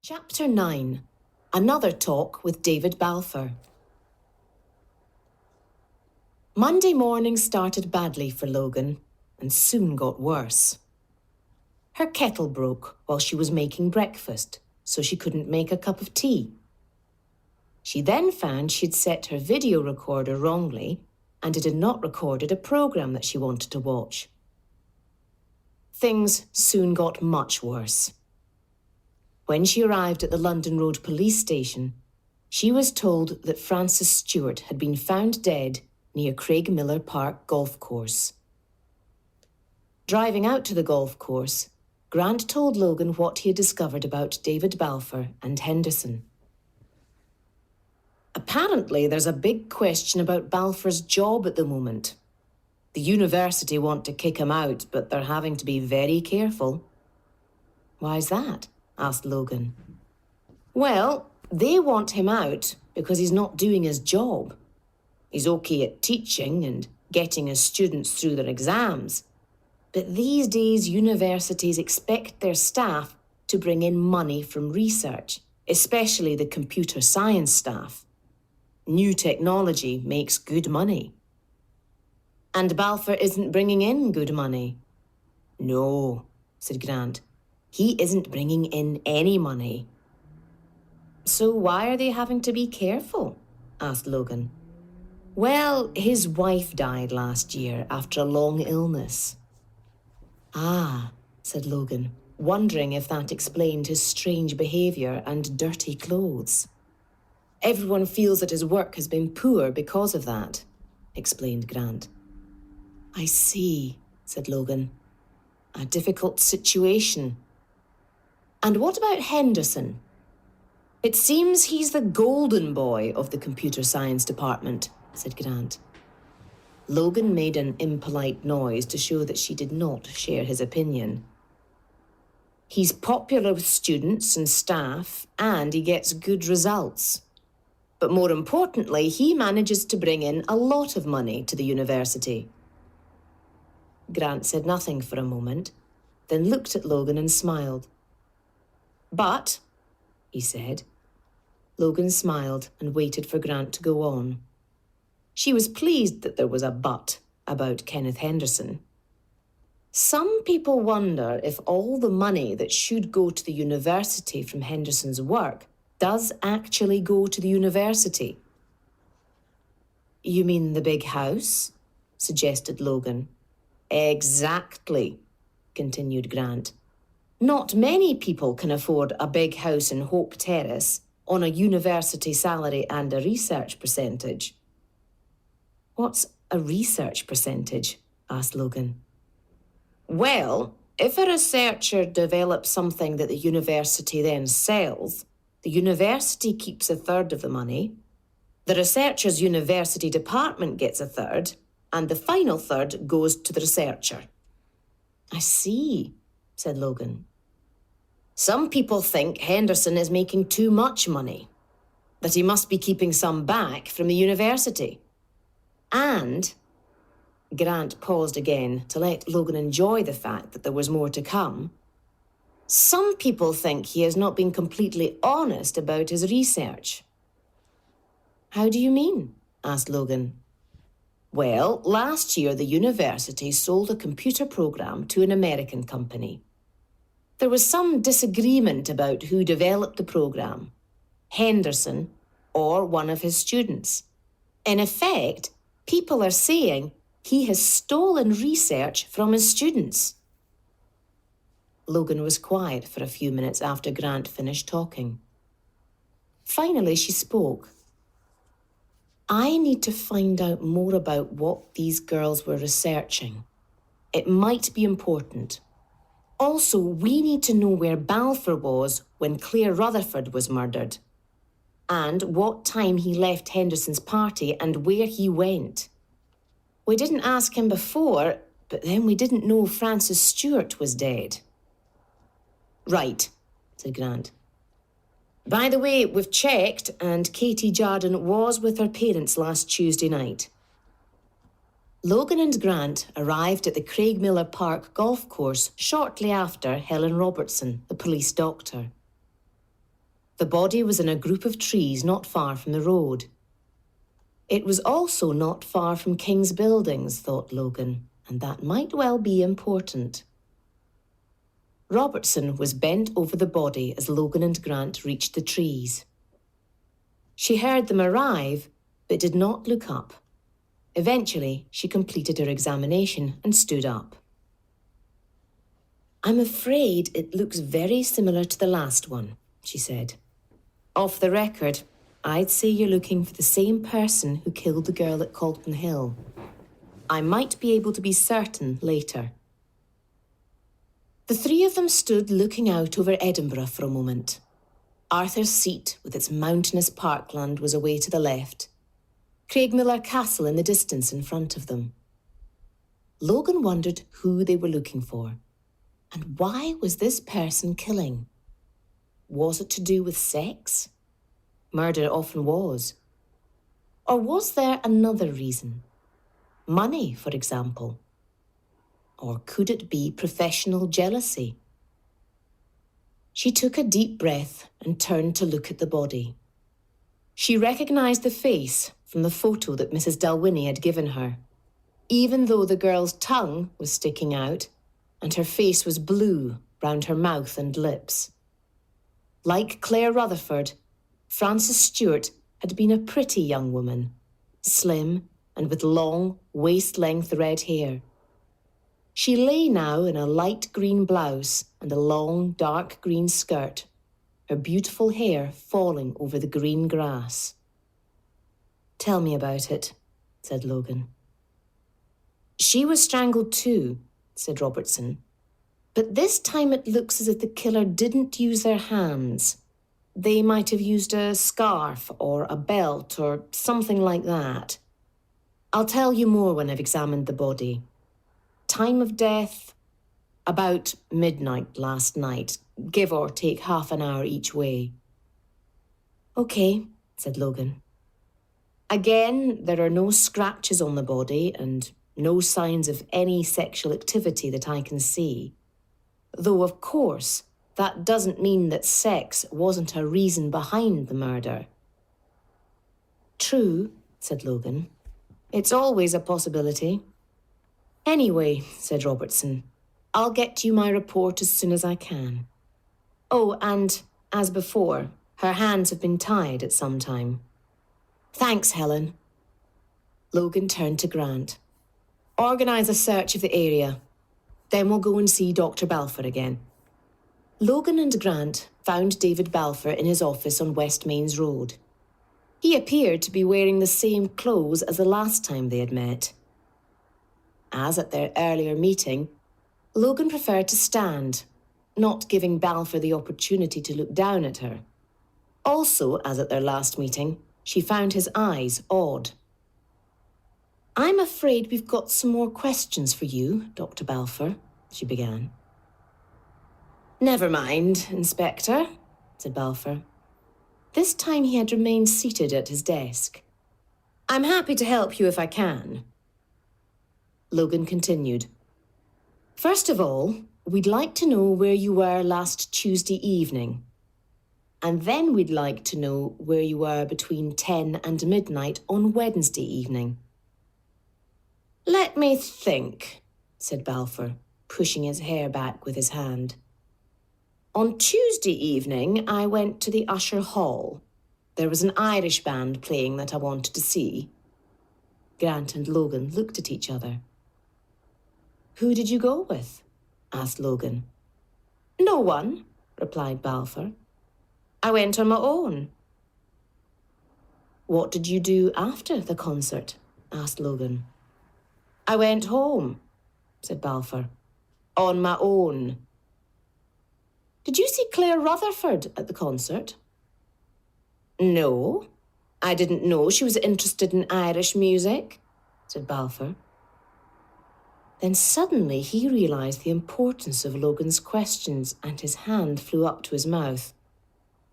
Chapter 9. Another Talk with David Balfour. Monday morning started badly for Logan and soon got worse. Her kettle broke while she was making breakfast, so she couldn't make a cup of tea. She then found she'd set her video recorder wrongly and it had not recorded a programme that she wanted to watch. Things soon got much worse. When she arrived at the London Road police station, she was told that Frances Stewart had been found dead near Craigmillar Park golf course. Driving out to the golf course, Grant told Logan what he had discovered about David Balfour and Henderson. Apparently, there's a big question about Balfour's job at the moment. The university want to kick him out, but they're having to be very careful. Why's that? Asked Logan. Well, they want him out because he's not doing his job. He's okay at teaching and getting his students through their exams. But these days, universities expect their staff to bring in money from research, especially the computer science staff. New technology makes good money. And Balfour isn't bringing in good money. No, said Grant. He isn't bringing in any money. So why are they having to be careful? Asked Logan. Well, his wife died last year after a long illness. Ah, said Logan, wondering if that explained his strange behaviour and dirty clothes. Everyone feels that his work has been poor because of that, explained Grant. I see, said Logan. A difficult situation. And what about Henderson? It seems he's the golden boy of the computer science department, said Grant. Logan made an impolite noise to show that she did not share his opinion. He's popular with students and staff, and he gets good results. But more importantly, he manages to bring in a lot of money to the university. Grant said nothing for a moment, then looked at Logan and smiled. But, he said. Logan smiled and waited for Grant to go on. She was pleased that there was a but about Kenneth Henderson. Some people wonder if all the money that should go to the university from Henderson's work does actually go to the university. You mean the big house? Suggested Logan. Exactly, continued Grant. Not many people can afford a big house in Hope Terrace on a university salary and a research percentage. What's a research percentage? Asked Logan. Well, if a researcher develops something that the university then sells, the university keeps a third of the money, the researcher's university department gets a third, and the final third goes to the researcher. I see, said Logan. Some people think Henderson is making too much money, that he must be keeping some back from the university. And, Grant paused again to let Logan enjoy the fact that there was more to come, some people think he has not been completely honest about his research. How do you mean? Asked Logan. Well, last year the university sold a computer program to an American company. There was some disagreement about who developed the program, Henderson or one of his students. In effect, people are saying he has stolen research from his students. Logan was quiet for a few minutes after Grant finished talking. Finally, she spoke. I need to find out more about what these girls were researching. It might be important. Also, we need to know where Balfour was when Claire Rutherford was murdered, and what time he left Henderson's party and where he went. We didn't ask him before, but then we didn't know Frances Stewart was dead. Right, said Grant. By the way, we've checked, and Katie Jardine was with her parents last Tuesday night. Logan and Grant arrived at the Craigmillar Park golf course shortly after Helen Robertson, the police doctor. The body was in a group of trees not far from the road. It was also not far from King's Buildings, thought Logan, and that might well be important. Robertson was bent over the body as Logan and Grant reached the trees. She heard them arrive, but did not look up. Eventually, she completed her examination and stood up. "I'm afraid it looks very similar to the last one," she said. "Off the record, I'd say you're looking for the same person who killed the girl at Calton Hill. I might be able to be certain later." The three of them stood looking out over Edinburgh for a moment. Arthur's Seat, with its mountainous parkland, was away to the left. Craigmillar Castle in the distance in front of them. Logan wondered who they were looking for. And why was this person killing? Was it to do with sex? Murder often was. Or was there another reason? Money, for example. Or could it be professional jealousy? She took a deep breath and turned to look at the body. She recognised the face from the photo that Mrs. Dalwhinnie had given her, even though the girl's tongue was sticking out and her face was blue round her mouth and lips. Like Claire Rutherford, Frances Stewart had been a pretty young woman, slim and with long, waist-length red hair. She lay now in a light green blouse and a long, dark green skirt, her beautiful hair falling over the green grass. "Tell me about it," said Logan. "She was strangled too," said Robertson. "But this time it looks as if the killer didn't use their hands. They might have used a scarf or a belt or something like that. I'll tell you more when I've examined the body. Time of death? About midnight last night, give or take half an hour each way." "Okay," said Logan. "Again, there are no scratches on the body and no signs of any sexual activity that I can see. Though, of course, that doesn't mean that sex wasn't a reason behind the murder." "True," said Logan. "It's always a possibility." "Anyway," said Robertson, "I'll get you my report as soon as I can. Oh, and, as before, her hands have been tied at some time." "Thanks, Helen." Logan turned to Grant. "Organise a search of the area. Then we'll go and see Dr. Balfour again." Logan and Grant found David Balfour in his office on West Mains Road. He appeared to be wearing the same clothes as the last time they had met. As at their earlier meeting, Logan preferred to stand, not giving Balfour the opportunity to look down at her. Also, as at their last meeting, she found his eyes odd. "I'm afraid we've got some more questions for you, Dr. Balfour," she began. "Never mind, Inspector," said Balfour. This time he had remained seated at his desk. "I'm happy to help you if I can." Logan continued. "First of all, we'd like to know where you were last Tuesday evening. And then we'd like to know where you were between 10 and midnight on Wednesday evening." "Let me think," said Balfour, pushing his hair back with his hand. "On Tuesday evening, I went to the Usher Hall. There was an Irish band playing that I wanted to see." Grant and Logan looked at each other. "Who did you go with?" asked Logan. "No one," replied Balfour. "I went on my own." "What did you do after the concert?" asked Logan. "I went home," said Balfour. "On my own." "Did you see Claire Rutherford at the concert?" "No, I didn't know she was interested in Irish music," said Balfour. Then suddenly he realised the importance of Logan's questions and his hand flew up to his mouth.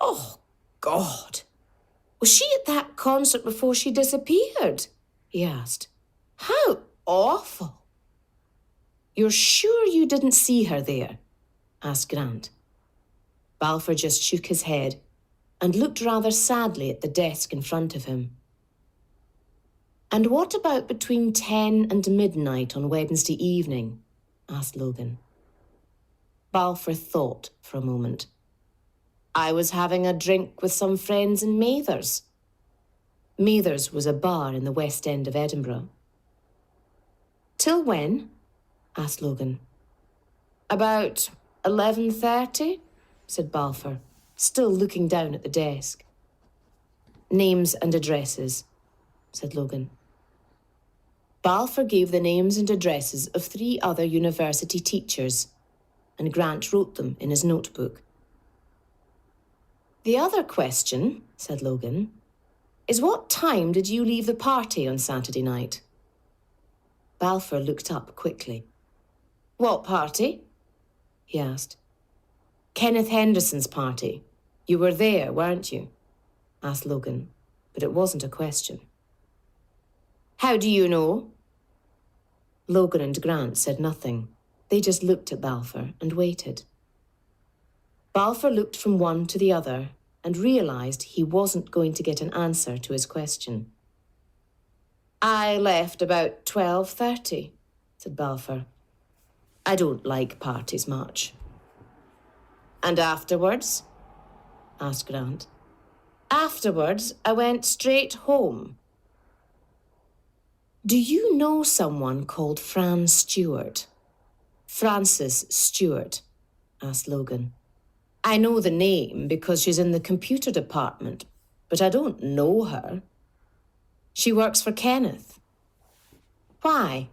"Oh, God! Was she at that concert before she disappeared?" he asked. "How awful!" "You're sure you didn't see her there?" asked Grant. Balfour just shook his head. and looked rather sadly at the desk in front of him. "And what about between 10 and midnight on Wednesday evening?" asked Logan. Balfour thought for a moment. "I was having a drink with some friends in Mathers." Mathers was a bar in the West End of Edinburgh. "Till when?" asked Logan. "About 11:30, said Balfour, still looking down at the desk. "Names and addresses," said Logan. Balfour gave the names and addresses of 3 other university teachers, and Grant wrote them in his notebook. "The other question," said Logan, "is what time did you leave the party on Saturday night?" Balfour looked up quickly. "What party?" he asked. "Kenneth Henderson's party. You were there, weren't you?" asked Logan, but it wasn't a question. "How do you know?" Logan and Grant said nothing. They just looked at Balfour and waited. Balfour looked from one to the other and realised he wasn't going to get an answer to his question. "I left about 12:30, said Balfour. "I don't like parties much." "And afterwards?" asked Grant. "Afterwards, I went straight home." "Do you know someone called Fran Stewart?" "Frances Stewart?" asked Logan. "I know the name because she's in the computer department, but I don't know her." "She works for Kenneth." "Why?"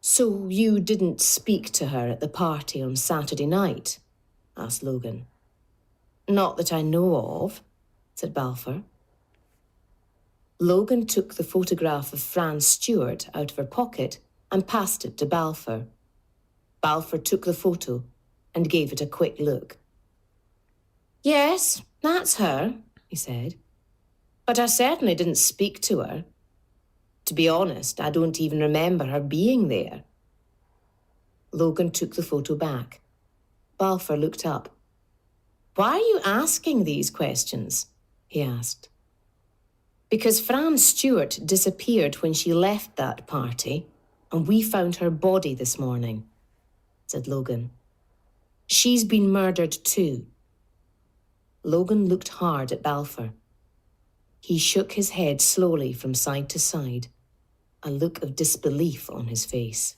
"So you didn't speak to her at the party on Saturday night?" asked Logan. "Not that I know of," said Balfour. Logan took the photograph of Fran Stewart out of her pocket and passed it to Balfour. Balfour took the photo and gave it a quick look. "Yes, that's her," he said. "But I certainly didn't speak to her. To be honest, I don't even remember her being there." Logan took the photo back. Balfour looked up. "Why are you asking these questions?" he asked. "Because Fran Stewart disappeared when she left that party, and we found her body this morning," said Logan. "She's been murdered too." Logan looked hard at Balfour. He shook his head slowly from side to side, a look of disbelief on his face.